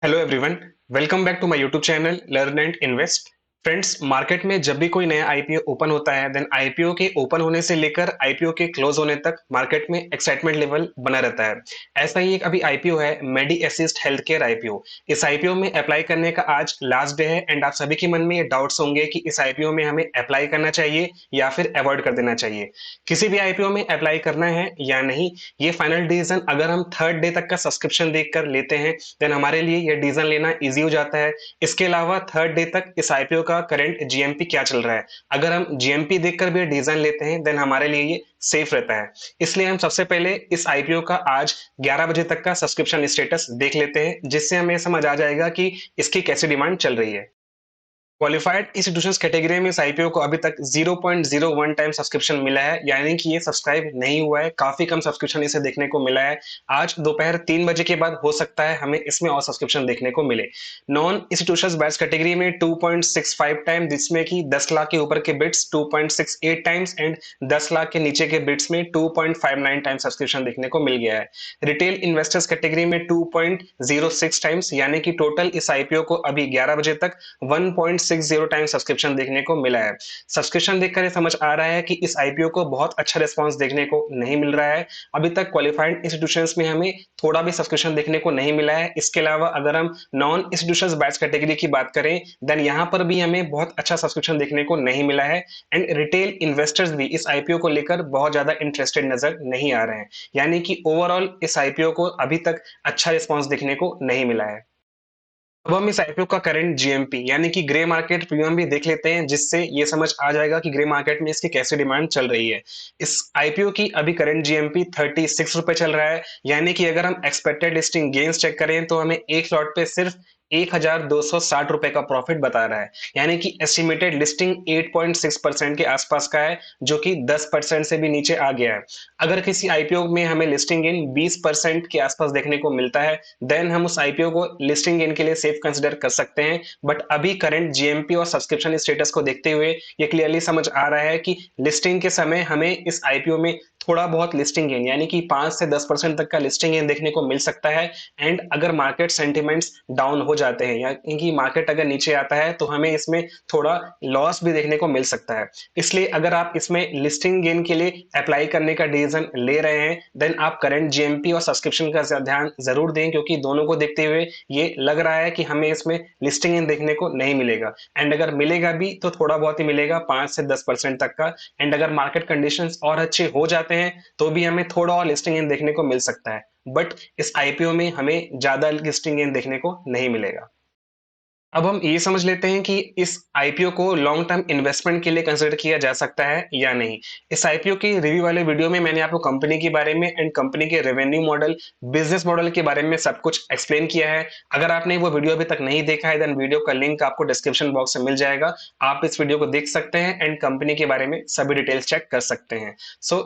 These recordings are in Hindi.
Hello everyone. Welcome back to my YouTube channel learn and invest. Friends, market में जब भी कोई नया आईपीओ ओपन होता है देन आईपीओ के ओपन होने से लेकर आईपीओ के क्लोज होने तक मार्केट में एक्साइटमेंट लेवल बना रहता है। ऐसा ही एक अभी आईपीओ है, मेडी असिस्ट हेल्थ केयर आईपीओ। इस आईपीओ में अप्लाई करने का आज लास्ट डे है एंड आप सभी के मन में ये डाउट्स होंगे कि इस आईपीओ में हमें अप्लाई करना चाहिए या फिर अवॉइड कर देना चाहिए। किसी भी आईपीओ में अप्लाई करना है या नहीं, ये फाइनल डिसीजन अगर हम थर्ड डे तक का सब्सक्रिप्शन देखकर लेते हैं देन हमारे लिए ये डिसीजन लेना इजी हो जाता है। इसके अलावा थर्ड डे तक इस आईपीओ का करंट जीएमपी क्या चल रहा है, अगर हम जीएमपी देखकर भी डिसीजन लेते हैं देन हमारे लिए ये सेफ रहता है। इसलिए हम सबसे पहले इस आईपीओ का आज 11 बजे तक का सब्सक्रिप्शन स्टेटस देख लेते हैं, जिससे हमें समझ आ जाएगा कि इसकी कैसी डिमांड चल रही है। क्वालिफाइड इंस्टीट्यूशंस कैटेगरी में इस आईपीओ को अभी तक 0.01 टाइम सब्सक्रिप्शन मिला है, यानी कि ये सब्सक्राइब नहीं हुआ है। काफी कम सब्सक्रिप्शन इसे देखने को मिला है। आज दोपहर 3 बजे के बाद हो सकता है हमें इसमें और सब्सक्रिप्शन देखने को मिले। नॉन इंस्टीट्यूशंस बैट्स कैटेगरी में 2.65 टाइम, जिसमें कि 10 लाख के ऊपर के बिट्स 2.68 टाइम्स एंड 10 लाख के नीचे के बिट्स में 2.59 टाइम सब्सक्रिप्शन देखने को मिल गया है। रिटेल इन्वेस्टर्स कैटेगरी में 2.06 टाइम्स, यानी कि टोटल इस आईपीओ को अभी 11 बजे तक 1.60 टाइम सब्सक्रिप्शन देखने को मिला है। सब्सक्रिप्शन देखकर ये समझ आ रहा है कि इस आईपीओ को बहुत अच्छा रिस्पांस देखने को नहीं मिल रहा है। अभी तक क्वालिफाइड इंस्टीट्यूशंस में हमें थोड़ा भी सब्सक्रिप्शन देखने को नहीं मिला है। इसके अलावा अगर हम नॉन इंस्टीट्यूशंस बैच कैटेगरी की बात करें देन यहाँ पर भी हमें बहुत अच्छा सब्सक्रिप्शन देखने को नहीं मिला है एंड रिटेल इन्वेस्टर्स भी इस आईपीओ को लेकर बहुत ज्यादा इंटरेस्टेड नजर नहीं आ रहे हैं, यानी कि ओवरऑल इस आईपीओ को अभी तक अच्छा रिस्पांस देखने को नहीं मिला है। अब हम इस आईपीओ का करंट जीएमपी यानी कि ग्रे मार्केट प्रीमियम भी देख लेते हैं, जिससे ये समझ आ जाएगा कि ग्रे मार्केट में इसकी कैसे डिमांड चल रही है। इस आईपीओ की अभी करंट जीएमपी 36 रुपए चल रहा है, यानी कि अगर हम एक्सपेक्टेड लिस्टिंग गेन्स चेक करें तो हमें एक लॉट पे सिर्फ 1260 रुपए का प्रॉफिट बता रहा है, यानी कि एस्टिमेटेड लिस्टिंग 8.6% के आसपास का है, जो कि 10% से भी नीचे आ गया है। अगर किसी आईपीओ में हमें लिस्टिंग इन 20% के आसपास देखने को मिलता है देन हम उस आईपीओ को लिस्टिंग इन के लिए सेफ कंसिडर कर सकते हैं। बट अभी करंट जीएमपी और सब्सक्रिप्शन स्टेटस को देखते हुए ये क्लियरली समझ आ रहा है कि लिस्टिंग के समय हमें इस आईपीओ में थोड़ा बहुत लिस्टिंग गेन यानी कि 5 से 10% तक का लिस्टिंग गेन देखने को मिल सकता है। एंड अगर मार्केट सेंटिमेंट्स डाउन हो जाते हैं या कि मार्केट अगर नीचे आता है तो हमें इसमें थोड़ा लॉस भी देखने को मिल सकता है। इसलिए अगर आप इसमें लिस्टिंग गेन के लिए अप्लाई करने का डिसीजन ले रहे हैं देन आप करंट जीएमपी और सब्सक्रिप्शन का ध्यान जरूर दें, क्योंकि दोनों को देखते हुए ये लग रहा है कि हमें इसमें लिस्टिंग इन देखने को नहीं मिलेगा। एंड अगर मिलेगा भी तो थोड़ा बहुत ही मिलेगा, 5 से 10% तक का। एंड अगर मार्केट कंडीशंस और अच्छे हो जाते हैं तो भी हमें थोड़ा और लिस्टिंग इन देखने को मिल सकता है। बट इस आईपीओ में हमें ज्यादा लिस्टिंग इन देखने को नहीं मिलेगा। अब हम ये समझ लेते हैं कि इस आईपीओ को लॉन्ग टर्म इन्वेस्टमेंट के लिए कंसिडर किया जा सकता है या नहीं। इस आईपीओ की रिव्यू वाले वीडियो में मैंने आपको कंपनी के बारे में एंड कंपनी के रेवेन्यू मॉडल, बिजनेस मॉडल के बारे में सब कुछ एक्सप्लेन किया है। अगर आपने वो वीडियो अभी तक नहीं देखा है देन वीडियो का लिंक आपको डिस्क्रिप्शन बॉक्स में मिल जाएगा। आप इस वीडियो को देख सकते हैं एंड कंपनी के बारे में सभी डिटेल्स चेक कर सकते हैं।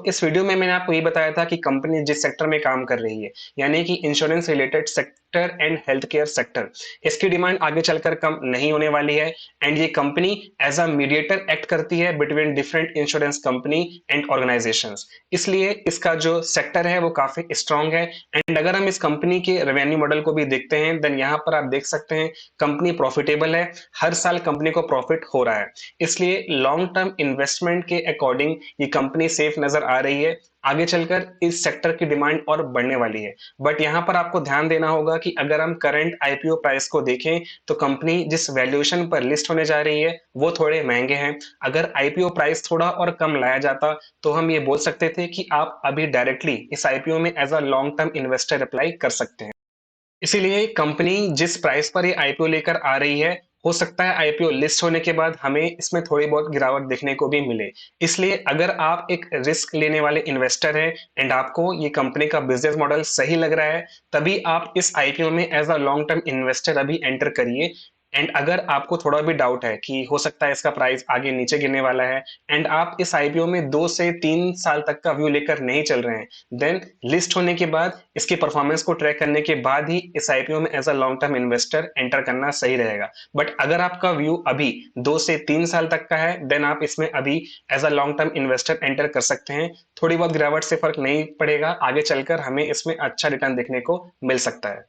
इस वीडियो में मैंने आपको ये बताया था कि कंपनी जिस सेक्टर में काम कर रही है, यानी कि insurance related sector and health care sector, इसकी डिमांड आगे चलकर कम नहीं होने वाली है। एंड ये company as a mediator act करती है between different insurance company and organisations, इसलिए इसका जो सेक्टर है वो काफी स्ट्रांग है। एंड अगर हम इस कंपनी के रेवेन्यू मॉडल को भी देखते हैं देन यहाँ पर आप देख सकते हैं कंपनी प्रॉफिटेबल है, हर साल कंपनी को प्रॉफिट हो रहा है। इसलिए लॉन्ग टर्म इन्वेस्टमेंट के अकॉर्डिंग ये कंपनी सेफ नजर आ रही है। आगे चलकर इस सेक्टर की डिमांड और बढ़ने वाली है। बट यहां पर आपको ध्यान देना होगा कि अगर हम करंट आईपीओ प्राइस को देखें तो कंपनी जिस वैल्यूएशन पर लिस्ट होने जा रही है वो थोड़े महंगे हैं। अगर आईपीओ प्राइस थोड़ा और कम लाया जाता तो हम ये बोल सकते थे कि आप अभी डायरेक्टली इस आईपीओ में as a long term investor apply कर सकते हैं। इसीलिए कंपनी जिस प्राइस पर ये आईपीओ लेकर आ रही है, हो सकता है आईपीओ लिस्ट होने के बाद हमें इसमें थोड़ी बहुत गिरावट देखने को भी मिले। इसलिए अगर आप एक रिस्क लेने वाले इन्वेस्टर हैं एंड आपको ये कंपनी का बिजनेस मॉडल सही लग रहा है, तभी आप इस आईपीओ में as a long term investor अभी एंटर करिए। एंड अगर आपको थोड़ा भी डाउट है कि हो सकता है इसका प्राइस आगे नीचे गिरने वाला है एंड आप इस आईपीओ में 2 से 3 साल तक का व्यू लेकर नहीं चल रहे हैं, देन लिस्ट होने के बाद इसके परफॉर्मेंस को ट्रैक करने के बाद ही इस आईपीओ में as a long term investor enter करना सही रहेगा। बट अगर आपका व्यू अभी 2 से 3 साल तक का है देन आप इसमें अभी as a long term investor enter कर सकते हैं। थोड़ी बहुत गिरावट से फर्क नहीं पड़ेगा, आगे चलकर हमें इसमें अच्छा रिटर्न देखने को मिल सकता है।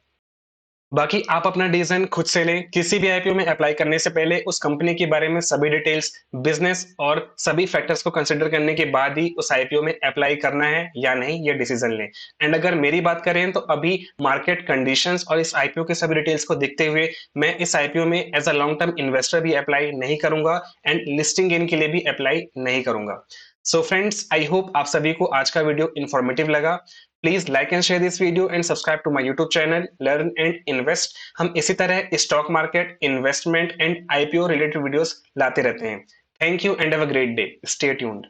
बाकी आप अपना डिसीजन खुद से लें। किसी भी आईपीओ में अप्लाई करने से पहले उस कंपनी के बारे में सभी डिटेल्स, बिजनेस और सभी फैक्टर्स को कंसीडर करने के बाद ही उस आईपीओ में अप्लाई करना है या नहीं, ये डिसीजन लें। एंड अगर मेरी बात करें तो अभी मार्केट कंडीशंस और इस आईपीओ के सभी डिटेल्स को देखते हुए मैं इस आईपीओ में as a long term investor भी अप्लाई नहीं करूंगा एंड लिस्टिंग गेन के लिए भी अप्लाई नहीं करूंगा। सो फ्रेंड्स, आई होप आप सभी को आज का वीडियो इंफॉर्मेटिव लगा। Please like and share this video and subscribe to my YouTube channel learn and invest. हम इसी तरह stock market, investment and IPO related videos लाते रहते हैं। Thank you and have a great day. Stay tuned.